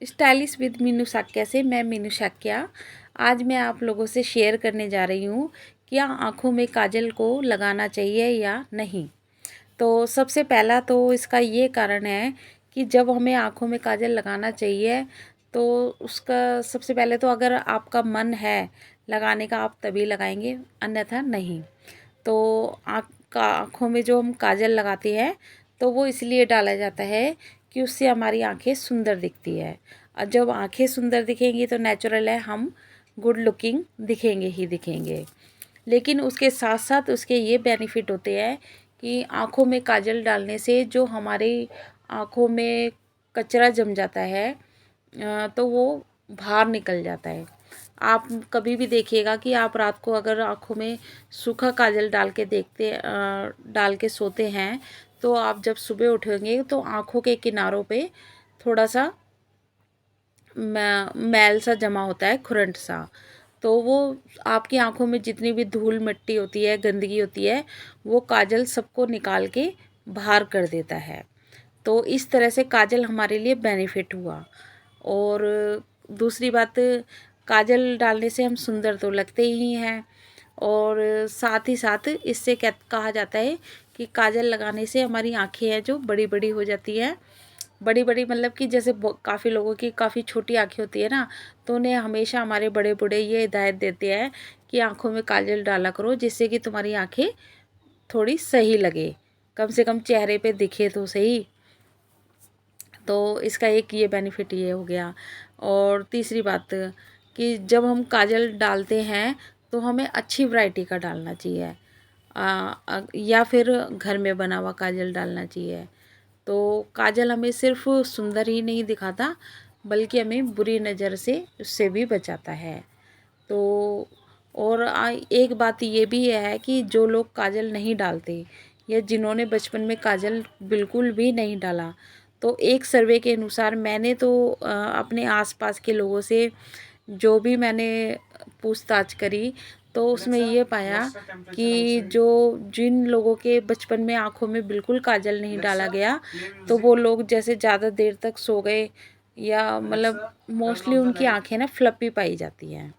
Stylish with Meenu Shakya से मैं मीनू शाक्या। आज मैं आप लोगों से शेयर करने जा रही हूँ क्या आँखों में काजल को लगाना चाहिए या नहीं। तो सबसे पहला तो इसका ये कारण है कि जब हमें आँखों में काजल लगाना चाहिए तो उसका सबसे पहले तो अगर आपका मन है लगाने का आप तभी लगाएंगे, अन्यथा नहीं। तो आँखों में जो हम काजल लगाते हैं तो वो इसलिए डाला जाता है कि उससे हमारी आंखें सुंदर दिखती है। और जब आंखें सुंदर दिखेंगी तो नेचुरल है हम गुड लुकिंग दिखेंगे ही दिखेंगे। लेकिन उसके साथ साथ उसके ये बेनिफिट होते हैं कि आँखों में काजल डालने से जो हमारी आँखों में कचरा जम जाता है तो वो बाहर निकल जाता है। आप कभी भी देखिएगा कि आप रात को अगर आँखों में सूखा काजल डाल के सोते हैं तो आप जब सुबह उठेंगे तो आँखों के किनारों पे थोड़ा सा मैल सा जमा होता है, खुरंट सा। तो वो आपकी आंखों में जितनी भी धूल मिट्टी होती है, गंदगी होती है, वो काजल सबको निकाल के बाहर कर देता है। तो इस तरह से काजल हमारे लिए बेनिफिट हुआ। और दूसरी बात, काजल डालने से हम सुंदर तो लगते ही हैं और साथ ही साथ इससे क्या कहा जाता है कि काजल लगाने से हमारी आंखें हैं जो बड़ी बड़ी हो जाती हैं। बड़ी बड़ी मतलब कि जैसे काफ़ी लोगों की काफ़ी छोटी आंखें होती है ना, तो उन्हें हमेशा हमारे बड़े बूढ़े ये हिदायत देते हैं कि आंखों में काजल डाला करो जिससे कि तुम्हारी आंखें थोड़ी सही लगे, कम से कम चेहरे पे दिखे तो सही। तो इसका एक ये बेनिफिट ये हो गया। और तीसरी बात कि जब हम काजल डालते हैं तो हमें अच्छी वैरायटी का डालना चाहिए, या फिर घर में बना हुआ काजल डालना चाहिए। तो काजल हमें सिर्फ सुंदर ही नहीं दिखाता बल्कि हमें बुरी नज़र से उससे भी बचाता है। तो और एक बात ये भी है कि जो लोग काजल नहीं डालते या जिन्होंने बचपन में काजल बिल्कुल भी नहीं डाला, तो एक सर्वे के अनुसार मैंने तो अपने आसपास के लोगों से जो भी मैंने पूछताछ करी तो उसमें ये पाया कि जो जिन लोगों के बचपन में आँखों में बिल्कुल काजल नहीं डाला गया तो वो लोग जैसे ज़्यादा देर तक सो गए या मतलब मोस्टली उनकी आँखें ना फ्लपी पाई जाती हैं।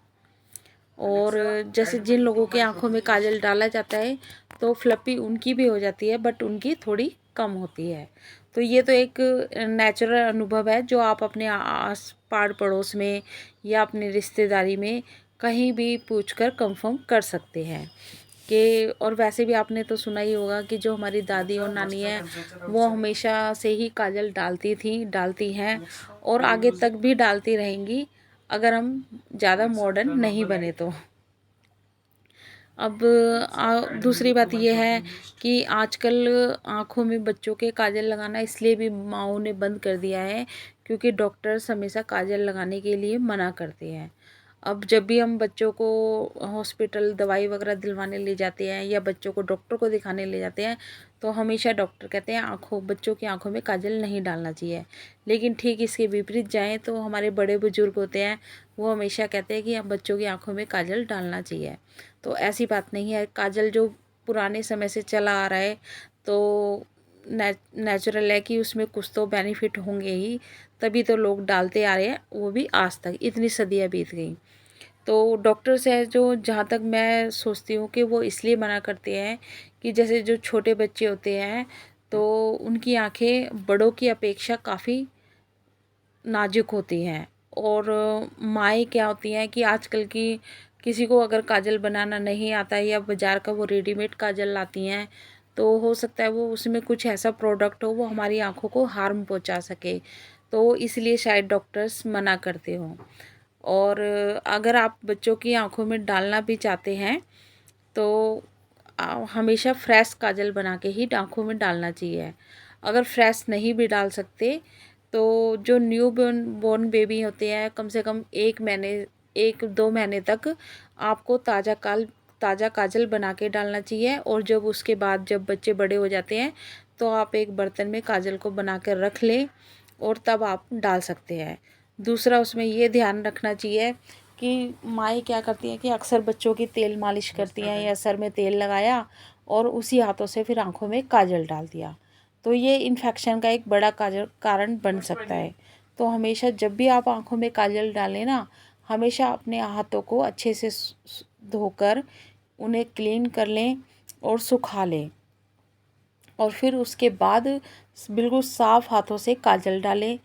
और जैसे जिन लोगों के आँखों में काजल डाला जाता है तो फ्लपी उनकी भी हो जाती है बट उनकी थोड़ी कम होती है। तो ये तो एक नेचुरल अनुभव है जो आप अपने आस पाड़ पड़ोस में या अपनी रिश्तेदारी में कहीं भी पूछकर कंफर्म कर सकते हैं कि। और वैसे भी आपने तो सुना ही होगा कि जो हमारी दादी और नानी है वो हमेशा से ही काजल डालती थी, डालती हैं और आगे तक भी डालती रहेंगी अगर हम ज़्यादा मॉडर्न नहीं बने तो। अब दूसरी बात यह है कि आजकल आँखों में बच्चों के काजल लगाना इसलिए भी माँओं ने बंद कर दिया है क्योंकि डॉक्टर्स हमेशा काजल लगाने के लिए मना करते हैं। अब जब भी हम बच्चों को हॉस्पिटल दवाई वगैरह दिलवाने ले जाते हैं या बच्चों को डॉक्टर को दिखाने ले जाते हैं तो हमेशा डॉक्टर कहते हैं बच्चों की आँखों में काजल नहीं डालना चाहिए। लेकिन ठीक इसके विपरीत जाएं तो हमारे बड़े बुजुर्ग होते हैं वो हमेशा कहते हैं कि हम बच्चों की आँखों में काजल डालना चाहिए। तो ऐसी बात नहीं है, काजल जो पुराने समय से चला आ रहा है तो नेचुरल है कि उसमें कुछ तो बेनिफिट होंगे ही, तभी तो लोग डालते आ रहे हैं, वो भी आज तक इतनी सदियाँ बीत गई। तो डॉक्टर्स है जो, जहाँ तक मैं सोचती हूँ कि वो इसलिए मना करते हैं कि जैसे जो छोटे बच्चे होते हैं तो उनकी आंखें बड़ों की अपेक्षा काफ़ी नाजुक होती हैं। और माएँ क्या होती हैं कि आजकल की किसी को अगर काजल बनाना नहीं आता है या बाज़ार का वो रेडीमेड काजल लाती हैं तो हो सकता है वो उसमें कुछ ऐसा प्रोडक्ट हो वो हमारी आँखों को हार्म पहुंचा सके, तो इसलिए शायद डॉक्टर्स मना करते हों। और अगर आप बच्चों की आँखों में डालना भी चाहते हैं तो हमेशा फ्रेश काजल बना के ही आँखों में डालना चाहिए। अगर फ्रेश नहीं भी डाल सकते तो जो न्यू बॉर्न बेबी होते हैं कम से कम 1 महीने 1-2 महीने तक आपको ताज़ा काजल बना के डालना चाहिए। और जब बच्चे बड़े हो जाते हैं तो आप एक बर्तन में काजल को बना कर रख लें और तब आप डाल सकते हैं। दूसरा उसमें ये ध्यान रखना चाहिए कि माएँ क्या करती हैं कि अक्सर बच्चों की तेल मालिश करती हैं या सर में तेल लगाया और उसी हाथों से फिर आँखों में काजल डाल दिया, तो ये इन्फेक्शन का एक बड़ा कारण बन सकता है। तो हमेशा जब भी आप आँखों में काजल डालें ना, हमेशा अपने हाथों को अच्छे से धोकर उन्हें क्लीन कर लें और सुखा लें, और फिर उसके बाद बिल्कुल साफ़ हाथों से काजल डालें।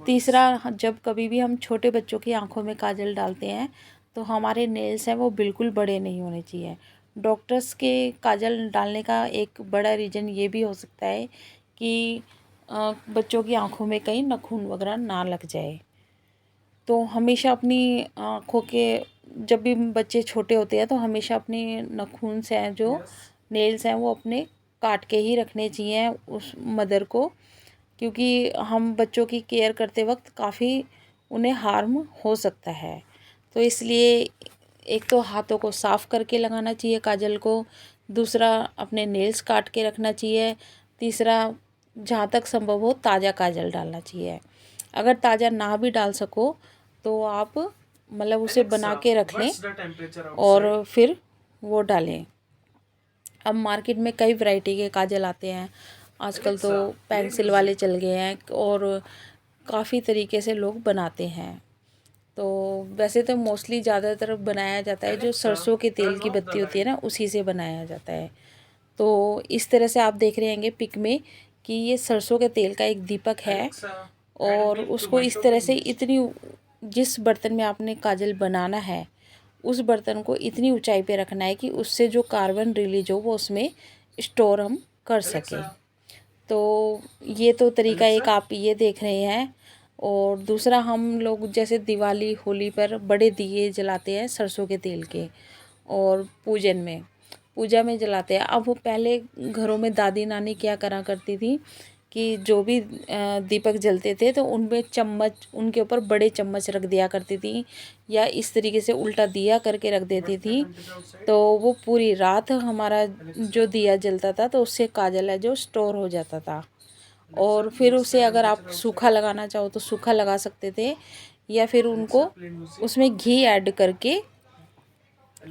तीसरा, जब कभी भी हम छोटे बच्चों की आंखों में काजल डालते हैं तो हमारे नेल्स हैं वो बिल्कुल बड़े नहीं होने चाहिए। डॉक्टर्स के काजल डालने का एक बड़ा रीज़न ये भी हो सकता है कि बच्चों की आंखों में कहीं नाखून वगैरह ना लग जाए। तो हमेशा अपनी आँखों के, जब भी बच्चे छोटे होते हैं तो हमेशा अपने नाखून से हैं जो नेल्स हैं वो अपने काट के ही रखने चाहिए उस मदर को, क्योंकि हम बच्चों की केयर करते वक्त काफ़ी उन्हें हार्म हो सकता है। तो इसलिए एक तो हाथों को साफ़ करके लगाना चाहिए काजल को, दूसरा अपने नेल्स काट के रखना चाहिए, तीसरा जहाँ तक संभव हो ताज़ा काजल डालना चाहिए। अगर ताज़ा ना भी डाल सको तो आप मतलब उसे बना के रख लें और फिर वो डालें। अब मार्केट में कई वैरायटी के काजल आते हैं आजकल, तो पेंसिल वाले चल गए हैं और काफ़ी तरीके से लोग बनाते हैं। तो वैसे तो मोस्टली ज़्यादातर बनाया जाता है जो सरसों के तेल की बत्ती होती है ना, उसी से बनाया जाता है। तो इस तरह से आप देख रहे होंगे पिक में कि ये सरसों के तेल का एक दीपक है, और उसको इस तरह से इतनी, जिस बर्तन में आपने काजल बनाना है उस बर्तन को इतनी ऊंचाई पे रखना है कि उससे जो कार्बन रिलीज हो वो उसमें स्टोर हम कर सकें। तो ये तो तरीका एक आप ये देख रहे हैं। और दूसरा, हम लोग जैसे दिवाली होली पर बड़े दिए जलाते हैं सरसों के तेल के, और पूजा में जलाते हैं। अब वो पहले घरों में दादी नानी क्या करा करती थी कि जो भी दीपक जलते थे तो उनमें चम्मच, उनके ऊपर बड़े चम्मच रख दिया करती थी, या इस तरीके से उल्टा दिया करके रख देती थी। तो वो पूरी रात हमारा जो दिया जलता था तो उससे काजल है जो स्टोर हो जाता था। और फिर उसे अगर आप सूखा लगाना चाहो तो सूखा लगा सकते थे, या फिर उनको उसमें घी ऐड करके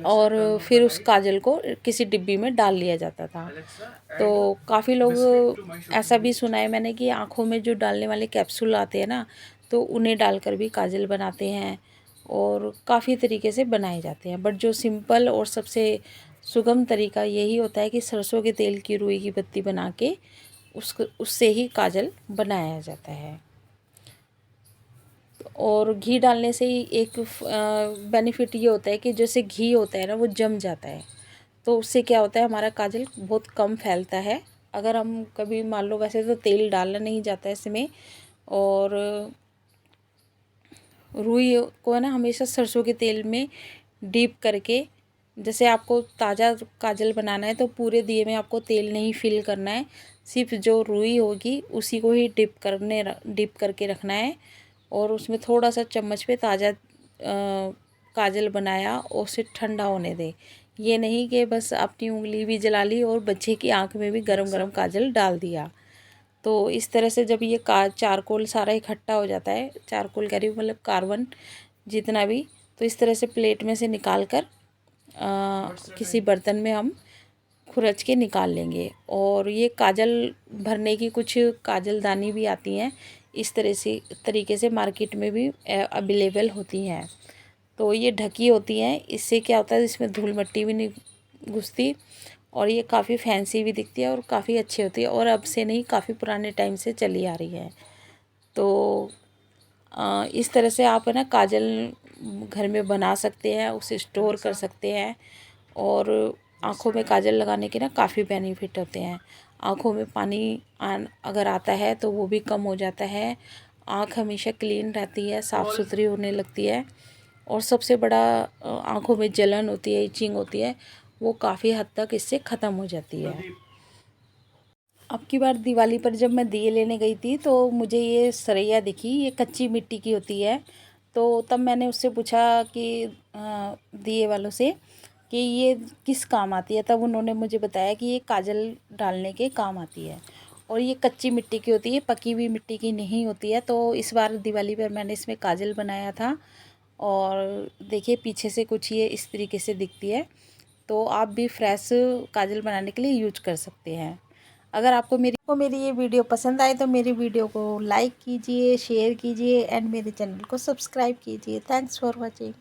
और फिर उस काजल को किसी डिब्बी में डाल लिया जाता था। तो काफ़ी लोग, ऐसा भी सुना है मैंने कि आँखों में जो डालने वाले कैप्सूल आते हैं ना, तो उन्हें डालकर भी काजल बनाते हैं और काफ़ी तरीके से बनाए जाते हैं। बट जो सिंपल और सबसे सुगम तरीका यही होता है कि सरसों के तेल की रुई की बत्ती बना के उससे ही काजल बनाया जाता है। और घी डालने से ही एक बेनिफिट ये होता है कि जैसे घी होता है ना वो जम जाता है, तो उससे क्या होता है हमारा काजल बहुत कम फैलता है। अगर हम कभी मान लो, वैसे तो तेल डालना नहीं जाता है इसमें, और रुई को है ना हमेशा सरसों के तेल में डीप करके, जैसे आपको ताज़ा काजल बनाना है तो पूरे दिए में आपको तेल नहीं फिल करना है, सिर्फ जो रुई होगी उसी को ही डिप करके रखना है, और उसमें थोड़ा सा चम्मच पे ताज़ा काजल बनाया और उसे ठंडा होने दें। ये नहीं कि बस अपनी उंगली भी जला ली और बच्चे की आंख में भी गरम गरम काजल डाल दिया। तो इस तरह से जब ये चारकोल सारा इकट्ठा हो जाता है, चारकोल कह रही हूँ मतलब कार्बन जितना भी, तो इस तरह से प्लेट में से निकाल कर किसी बर्तन में हम खुरच के निकाल लेंगे। और ये काजल भरने की कुछ काजलदानी भी आती हैं, इस तरह से तरीके से मार्केट में भी अवेलेबल होती हैं। तो ये ढकी होती हैं, इससे क्या होता है इसमें धूल मिट्टी भी नहीं घुसती, और ये काफ़ी फैंसी भी दिखती है और काफ़ी अच्छी होती है, और अब से नहीं काफ़ी पुराने टाइम से चली आ रही है। तो इस तरह से आप है ना काजल घर में बना सकते हैं, उसे स्टोर कर सकते हैं। और आँखों में काजल लगाने के ना काफ़ी बेनिफिट होते हैं। आँखों में पानी अगर आता है तो वो भी कम हो जाता है, आँख हमेशा क्लीन रहती है, साफ़ सुथरी होने लगती है, और सबसे बड़ा आँखों में जलन होती है, इचिंग होती है, वो काफ़ी हद तक इससे ख़त्म हो जाती है। अब की बार दिवाली पर जब मैं दिए लेने गई थी तो मुझे ये सरैया दिखी, ये कच्ची मिट्टी की होती है। तो तब मैंने उससे पूछा कि दिए वालों से कि ये किस काम आती है, तब उन्होंने मुझे बताया कि ये काजल डालने के काम आती है, और ये कच्ची मिट्टी की होती है, पकी हुई मिट्टी की नहीं होती है। तो इस बार दिवाली पर मैंने इसमें काजल बनाया था, और देखिए पीछे से कुछ ये इस तरीके से दिखती है। तो आप भी फ्रेश काजल बनाने के लिए यूज कर सकते हैं। अगर आपको मेरी ये वीडियो पसंद आए तो मेरी वीडियो को लाइक कीजिए, शेयर कीजिए एंड मेरे चैनल को सब्सक्राइब कीजिए। Thanks for watching.